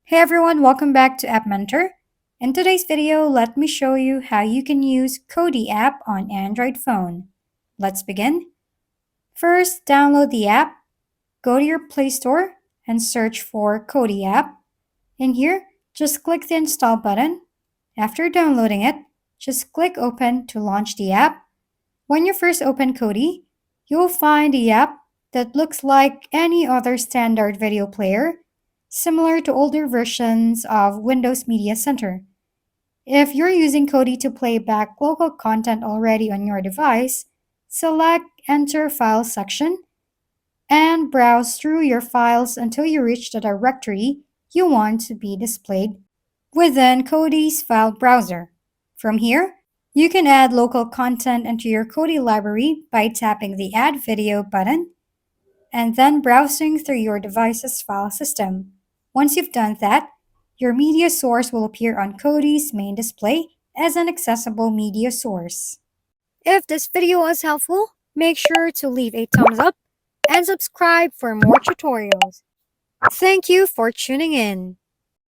Hey everyone, welcome back to App Mentor. In today's video, let me show you how you can use Kodi app on Android phone. Let's begin. First, download the app, go to your Play Store, and search for Kodi app. In here, just click the install button. After downloading it, just click open to launch the app. When you first open Kodi, you'll find the app that looks like any other standard video player, similar to older versions of Windows Media Center. If you're using Kodi to play back local content already on your device, select Enter File section and browse through your files until you reach the directory you want to be displayed within Kodi's file browser. From here, you can add local content into your Kodi library by tapping the Add Video button and then browsing through your device's file system. Once you've done that, your media source will appear on Kodi's main display as an accessible media source. If this video was helpful, make sure to leave a thumbs up and subscribe for more tutorials. Thank you for tuning in.